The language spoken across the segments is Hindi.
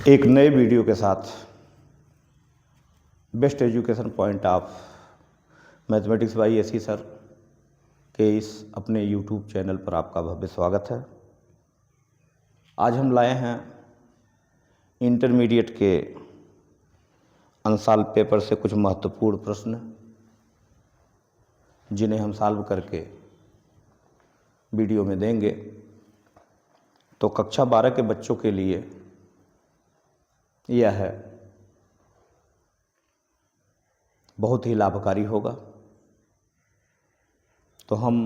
एक नए वीडियो के साथ best education point of mathematics by AC sir के इस अपने यूट्यूब चैनल पर आपका भव्य स्वागत है। आज हम लाए हैं इंटरमीडिएट के अनसॉल्व पेपर से कुछ महत्वपूर्ण प्रश्न, जिन्हें हम सॉल्व करके वीडियो में देंगे। तो कक्षा 12 के बच्चों के लिए यह है बहुत ही लाभकारी होगा। तो हम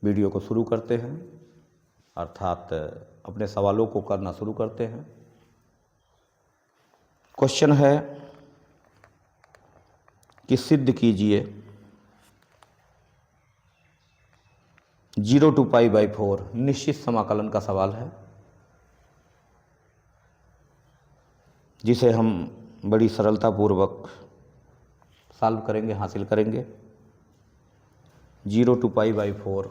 वीडियो को शुरू करते हैं, अर्थात अपने सवालों को करना शुरू करते हैं। क्वेश्चन है कि सिद्ध कीजिए 0 to π/4 निश्चित समाकलन का सवाल है, जिसे हम बड़ी सरलतापूर्वक सॉल्व करेंगे, हासिल करेंगे। 0 to π/4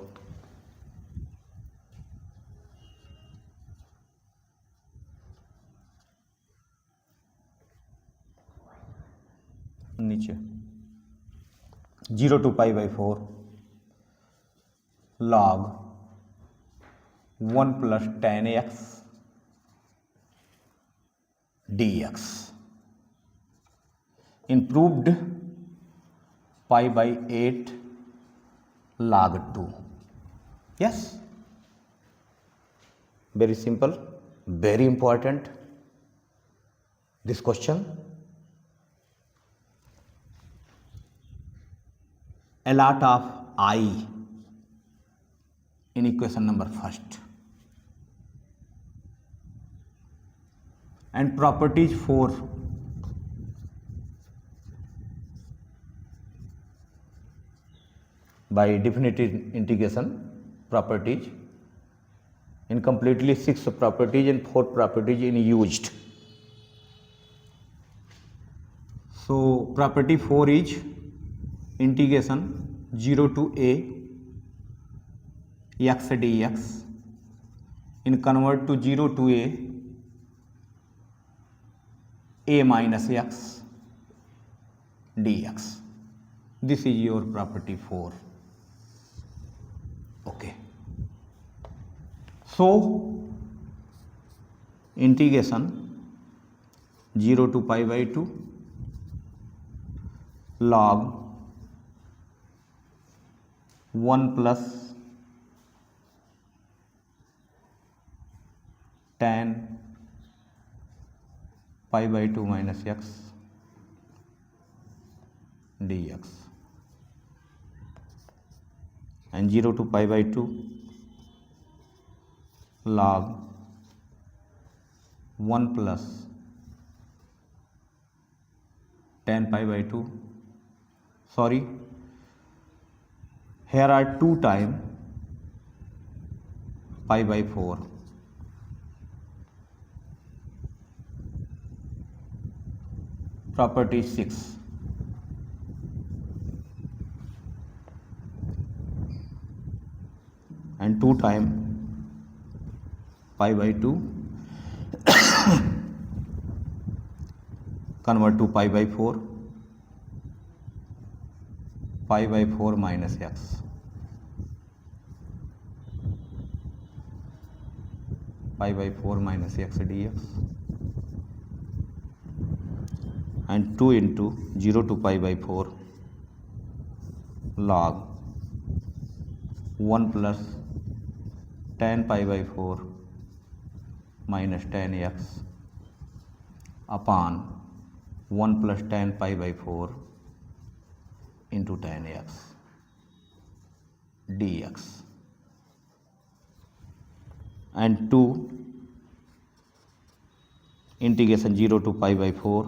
नीचे 0 to π/4 log 1 + tan x dx improved π/8 log 2. Yes, very simple, very important this question. A lot of I in equation number first and properties for by definitive integration properties in completely 6 properties and 4 properties in used. So property 4 is integration 0 to a x dx in convert to 0 to a minus x dx. This is your property 4. Okay. So integration 0 to π/2 log 1 + tan π/2 minus x dx and 0 to π/2 log 1 + tan π/2. Sorry, here are 2 times π/4. Property 6. And 2 times π/2 convert to π/4, π/4 minus x, π/4 minus x dx and 2 into 0 to π/4 log 1 + tan π/4 minus tan x upon 1 + tan π/4 into tan x dx and 2 integration 0 to π/4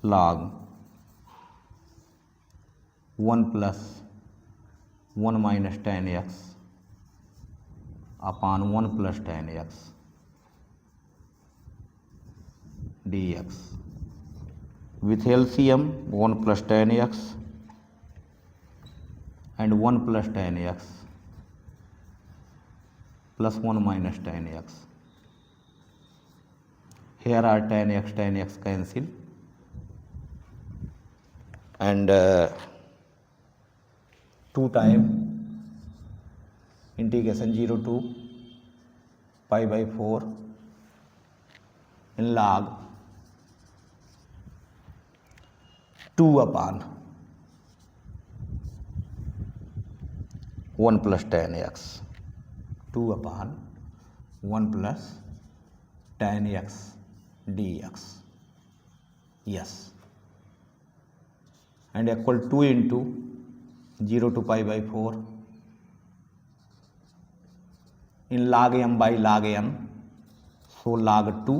log 1 + 1 minus tan x upon 1 + tan x dx with LCM 1 + tan x and 1 + tan x plus 1 minus tan x here are tan x cancel, and 2 time integration 0 to pi by 4 in log 2 upon 1 plus tan x, 2 upon 1 plus tan x dx, yes, and equal 2 into 0 to pi by 4 in log m by log n, so log 2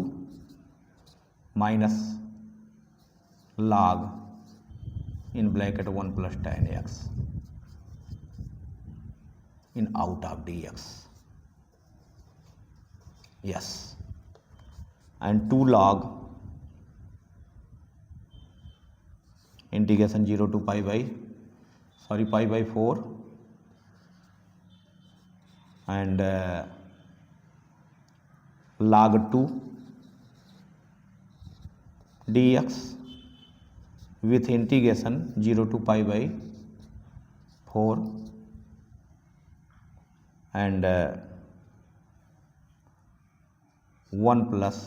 minus log in bracket 1 plus tan x in out of dx, yes, and 2 log integration 0 to pi by 4 and log 2 dx with integration 0 to pi by 4 and 1 plus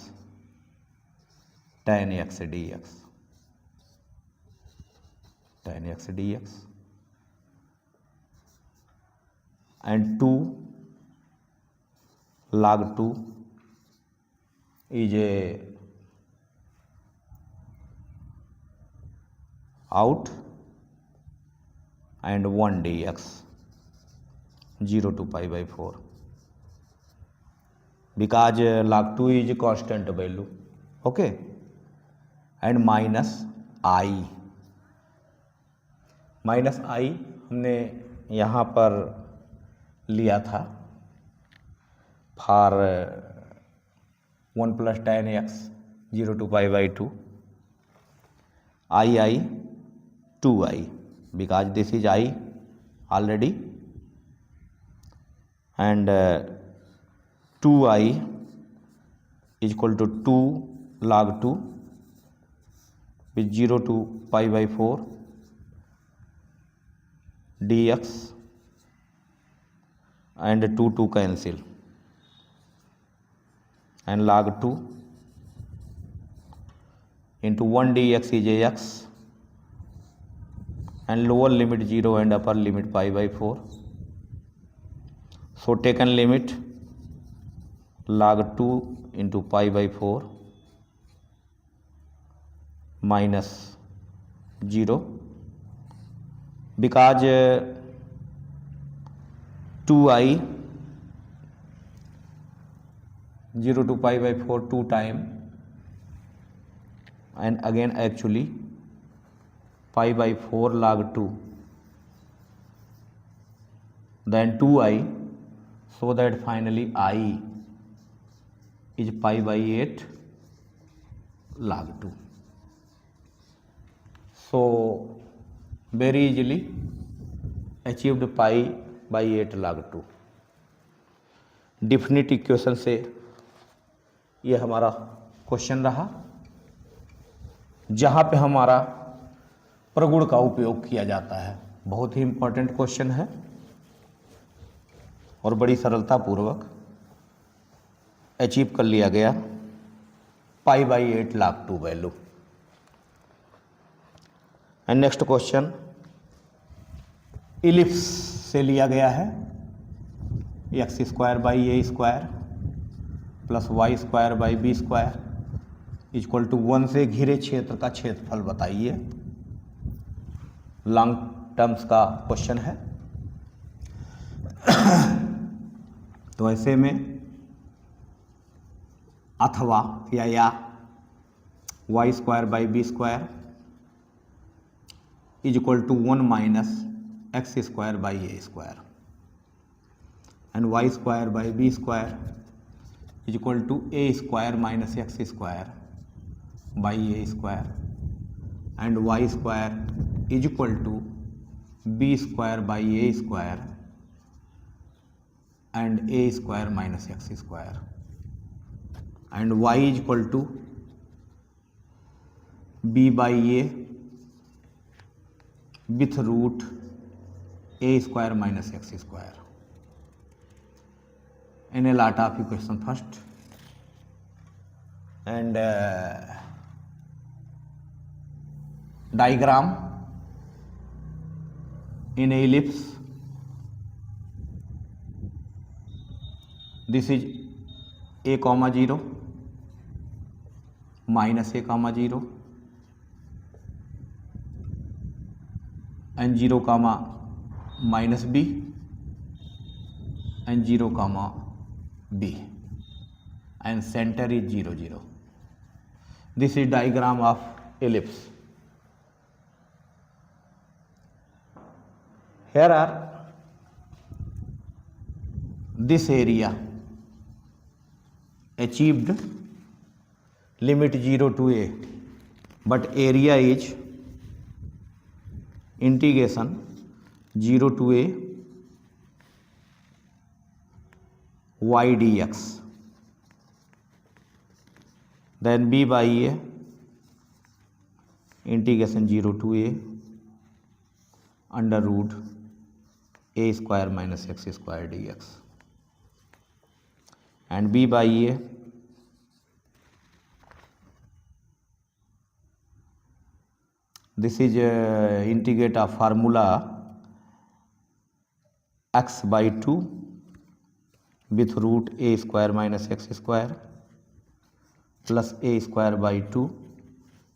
tan x dx, tan x dx, and 2 log 2 is a out and 1 dx 0 to pi by 4 because log 2 is a constant value, okay, and minus I हमने यहाँ पर लिया था for 1 plus tan x 0 to pi by 2 I 2i because this is I already, and 2i is equal to 2 log 2 with 0 to pi by 4 dx and 2 cancel and log 2 into 1 dx is x and lower limit 0 and upper limit pi by 4, so taken limit log 2 into pi by 4 minus 0 because 2i 0 to pi by 4 2 time and again actually pi by 4 log 2 then 2i, so that finally I is pi by 8 log 2, so very easily achieved pi by 8 log 2। Definite equation से ये हमारा क्वेश्चन रहा जहाँ पे हमारा प्रगुण का उपयोग किया जाता है। बहुत ही इम्पोर्टेंट क्वेश्चन है और बड़ी सरलता पूर्वक अचीव कर लिया गया pi by 8 log 2 value. And next question ellipse से लिया गया है x square by a square plus y square by b square equal to 1 से घिरे क्षेत्र का क्षेत्रफल बताइए। लॉन्ग टर्म्स का क्वेश्चन है। तो ऐसे में अथवा या y square by b square is equal to 1 minus x square by a square and y square by b square is equal to a square minus x square by a square and y square is equal to b square by a square and a square minus x square and y is equal to b by a with root a square minus x square. In a lot of equation first, and diagram in a ellipse. This is a comma 0 minus a comma 0 and 0 comma minus b and 0 comma b, and center is 0 0. This is diagram of ellipse. Here are this area achieved limit 0 to a, but area is integration 0 to a y dx. Then b by a integration 0 to a under root a square minus x square dx, and b by a this is integrate of formula x by 2 with root a square minus x square plus a square by 2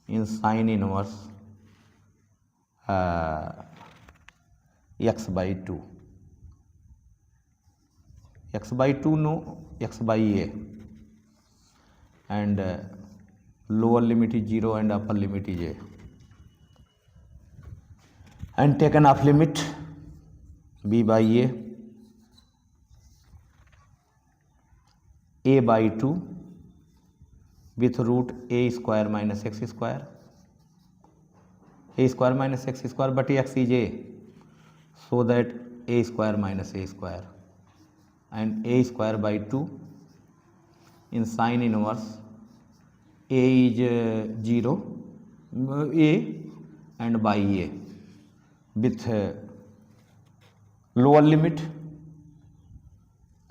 in sine inverse x by 2. X by 2 no, x by a, and lower limit is 0 and upper limit is a, and taken off limit b by a by 2 with root a square minus x square, a square minus x square, but x is a, so that a square minus a square, and a square by 2 in sine inverse a is 0 a and by a with lower limit,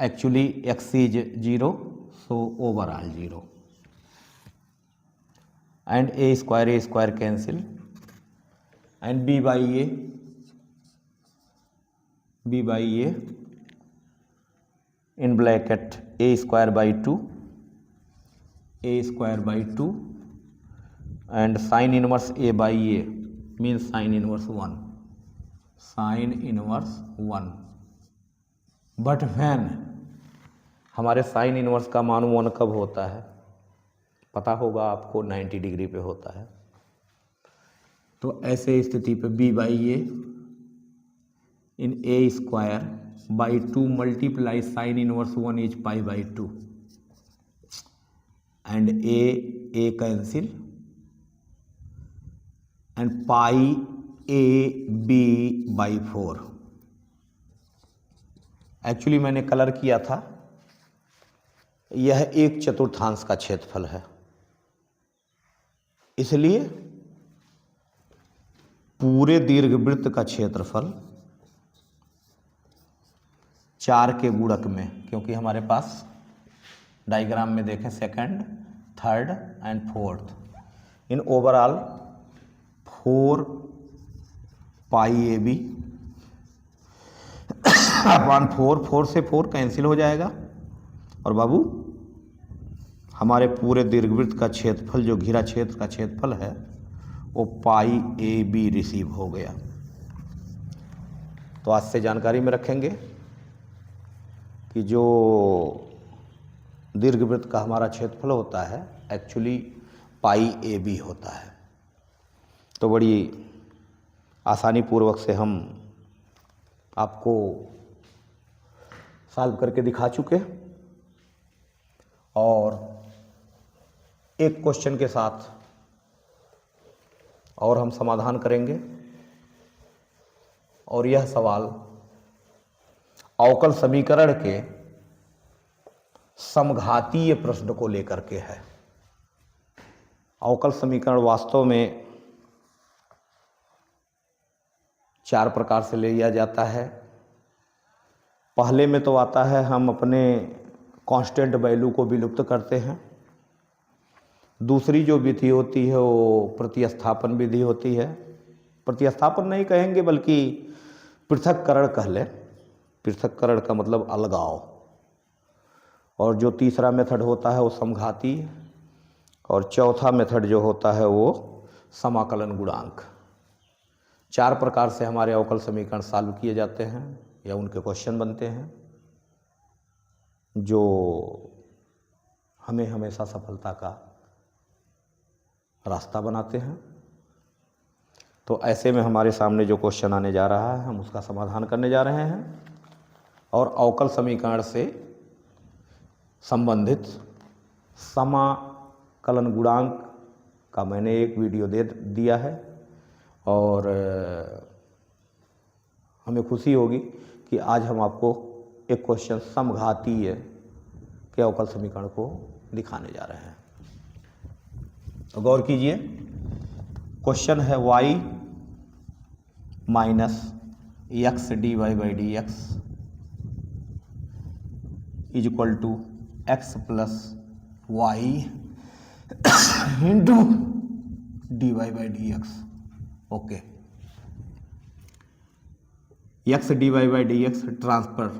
actually x is 0, so overall 0, and a square cancel, and b by a in bracket a square by 2 and sine inverse a by a means sine inverse 1, but when हमारे साइन इनवर्स का मान 1 कब होता है पता होगा आपको, 90 डिग्री पे होता है. तो ऐसे स्थिति पे b by a in a square by 2 multiply sine inverse 1 is pi by 2 and a cancel and pi a b by 4. Actually मैंने कलर किया था, यह एक चतुर्थांश का क्षेत्रफल है, इसलिए पूरे दीर्घवृत्त का क्षेत्रफल 4 के गुणक में, क्योंकि हमारे पास डायग्राम में देखें second, third and fourth, in overall 4 pi a b upon 4 से 4 कैंसिल हो जाएगा, और बाबू हमारे पूरे दीर्घवृत्त का क्षेत्रफल जो घिरा क्षेत्र का क्षेत्रफल है वो पाई ए बी रिसीव हो गया. तो आज से जानकारी में रखेंगे कि जो दीर्घवृत्त का हमारा क्षेत्रफल होता है एक्चुअली पाई ए बी होता है. तो बड़ी आसानी पूर्वक से हम आपको सॉल्व करके दिखा चुके, और एक क्वेश्चन के साथ और हम समाधान करेंगे, और यह सवाल अवकल समीकरण के समघातीय प्रश्न को लेकर के है. अवकल समीकरण वास्तव में 4 प्रकार से लिया जाता है। पहले में तो आता है हम अपने कांस्टेंट वैल्यू को विलुप्त करते हैं। दूसरी जो विधि होती है वो प्रतिस्थापन विधि होती है। प्रतिस्थापन नहीं कहेंगे बल्कि पृथक्करण कह लें। पृथक्करण का मतलब अलगाव। और जो तीसरा मेथड होता है वो समघाती, और चौथा मेथड जो होता है वो समाकलन गुणांक। 4 प्रकार से हमारे अवकल समीकरण सॉल्व किए जाते हैं या उनके क्वेश्चन बनते हैं, जो हमें हमेशा सफलता का रास्ता बनाते हैं। तो ऐसे में हमारे सामने जो क्वेश्चन आने जा रहा है हम उसका समाधान करने जा रहे हैं, और अवकल समीकरण से संबंधित समाकलन गुणांक का मैंने एक वीडियो दे दिया है, और हमें खुशी होगी कि आज हम आपको एक क्वेश्चन समघातीय के अवकल समीकरण को दिखाने जा रहे हैं। तो गौर कीजिए, क्वेश्चन है y minus x d y by d x is equal to x plus y into d y by d x. Okay, x d y by d x transfer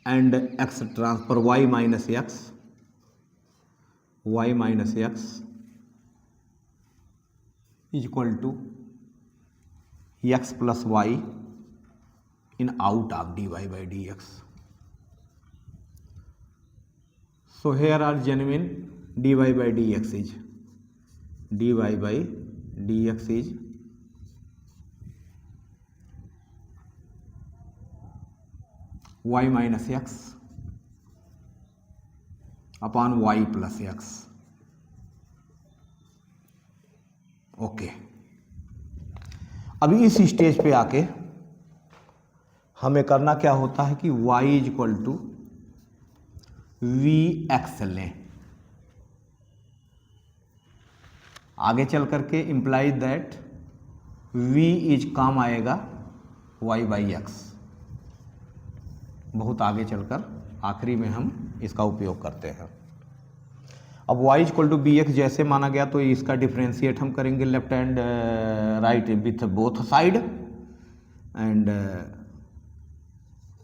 and x transfer y minus x is equal to x plus y in out of d y by d x. So here are genuine dy by dx is dy by dx is y minus x upon y plus x। Okay, अभी इस स्टेज पे आके हमें करना क्या होता है कि y is equal to v x लें। आगे चल करके इम्प्लाइज दैट v इज काम आएगा y बाई एक्स। बहुत आगे चलकर आखिरी में हम इसका उपयोग करते हैं। अब y equal to b x जैसे माना गया तो इसका डिफ्रेंशिएट हम करेंगे left hand right with both side, and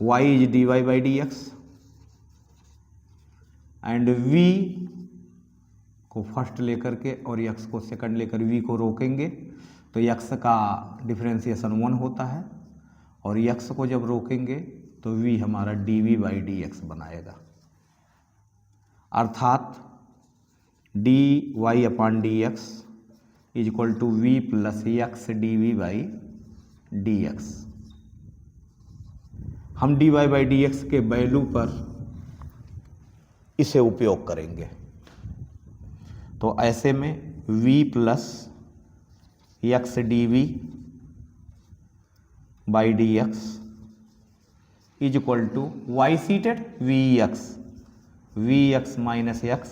y is d y by d x and v को फर्स्ट लेकर के और x को सेकंड लेकर v को रोकेंगे तो x का डिफ्रेंशिएशन 1 होता है, और x को जब रोकेंगे तो v हमारा dv बाई डी एक्स बनाएगा। अर्थात dy upon d x is equal to v plus x dv by d x. हम dy बाई डी एक्स के वैल्यू पर इसे उपयोग करेंगे। तो ऐसे में v plus x d v by d x is equal to y seated v x minus x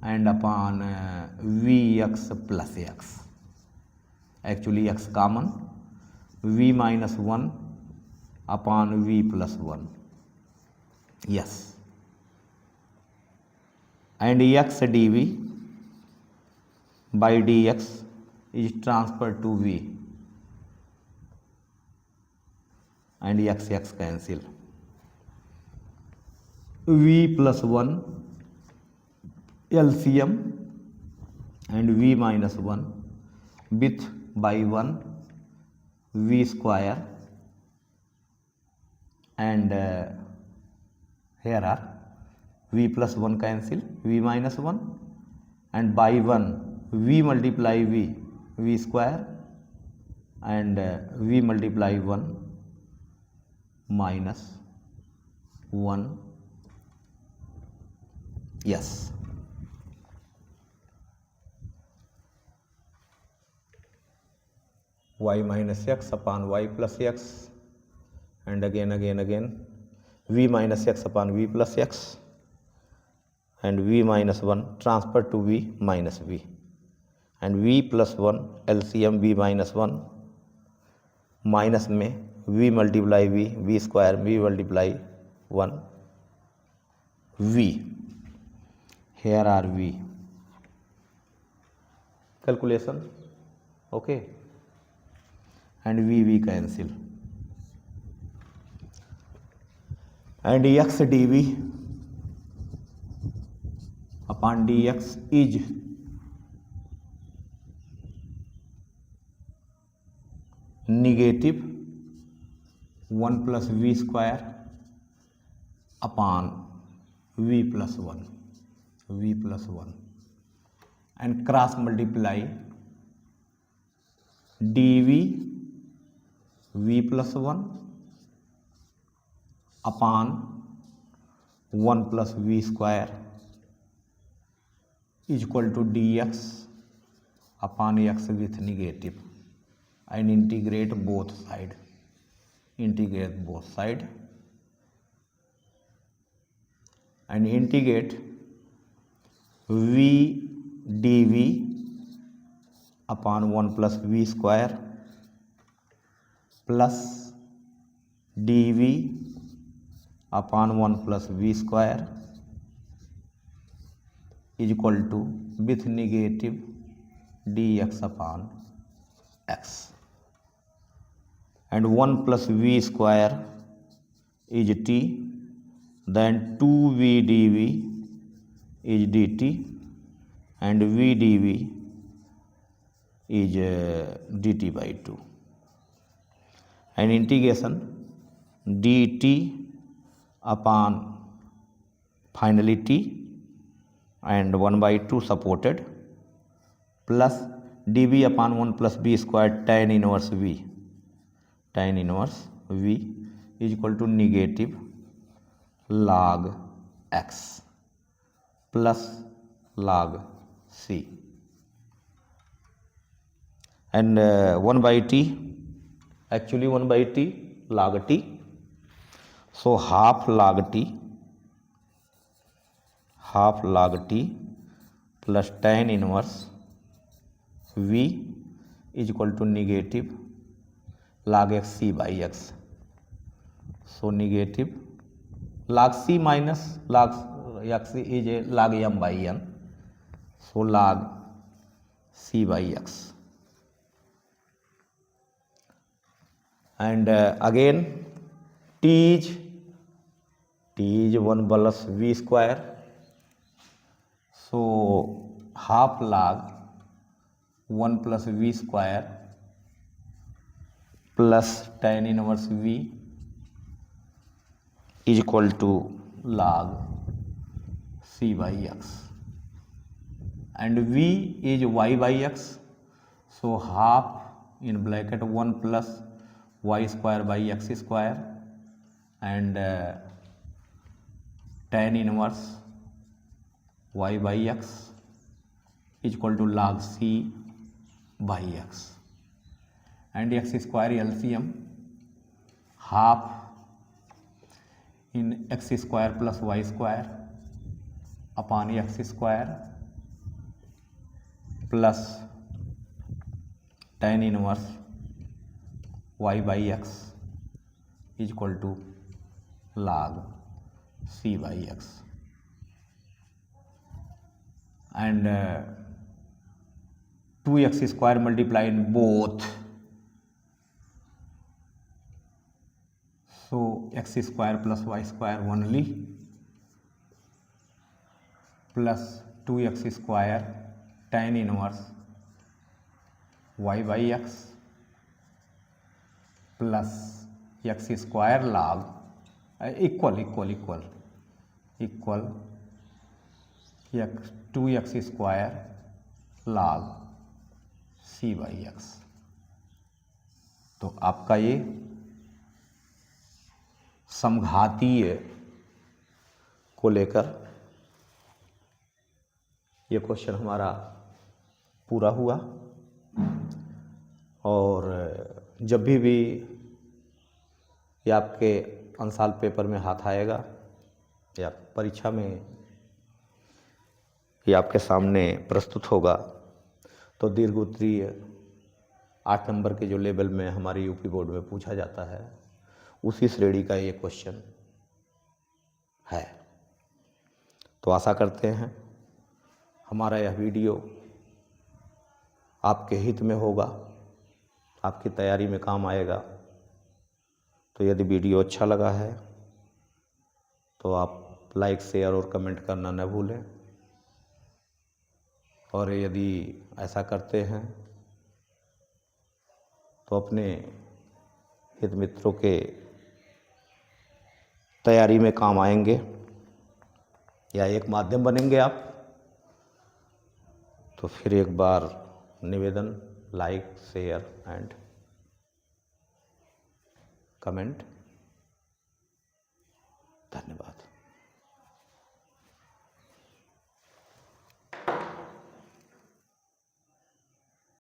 and upon v x plus x. Actually x common, v minus 1 upon v plus 1। Yes, and x dv by dx is transferred to v and x cancel। v plus 1 LCM and v minus 1 with by 1 v square and here are v plus 1 cancel, v minus 1 and by 1 v multiply v square and v multiply 1 minus 1। yes, y minus x upon y plus x and again v minus x upon v plus x and v minus 1 transfer to v minus v, and v plus 1 LCM v minus 1 minus में v multiply v square v multiply 1 v, here are v calculation, okay, and v cancel, and x dv upon dx is negative 1 plus v square upon v plus 1 and cross multiply dv v plus 1 upon 1 plus v square is equal to dx upon x with negative, and integrate both side, and integrate v dv upon 1 plus v square plus dv upon 1 plus v square is equal to with negative dx upon x, and 1 plus v square is t, then 2v dv is dt, and v dv is dt by 2, and integration dt upon finally t and 1 by 2 supported plus dv upon 1 plus b square tan inverse v is equal to negative log x plus log c, and 1 by t, actually 1 by t log t, so half log t plus tan inverse v is equal to negative log x c by x, so negative log c minus log x is a log m by n, so log c by x, and again t is 1 plus v square, so half log 1 plus v square plus tan inverse v is equal to log c by x, and v is y by x, so half in bracket 1 plus y square by x square, and tan inverse y by x is equal to log c by x, and x square LCM half in x square plus y square upon x square plus tan inverse y by x is equal to log c by x, and 2x square multiplied in both, so x square plus y square only plus 2x square tan inverse y by x plus x square log equal x 2x square log c by x। तो आपका ये समघातीय को लेकर ये क्वेश्चन हमारा पूरा हुआ, और जब भी ये आपके अंशाल पेपर में हाथ आएगा या परीक्षा में ये आपके सामने प्रस्तुत होगा। तो दीर्घोत्तरीय 8 नंबर के जो लेवल में हमारी यूपी बोर्ड में पूछा जाता है, उसी श्रेणी का ये क्वेश्चन है। तो आशा करते हैं हमारा यह वीडियो आपके हित में होगा, आपकी तैयारी में काम आएगा। तो यदि वीडियो अच्छा लगा है तो आप लाइक, शेयर और कमेंट करना न भूलें। और यदि ऐसा करते हैं तो अपने हित मित्रों के तैयारी में काम आएंगे या एक माध्यम बनेंगे आप। तो फिर एक बार निवेदन, लाइक, शेयर एंड कमेंट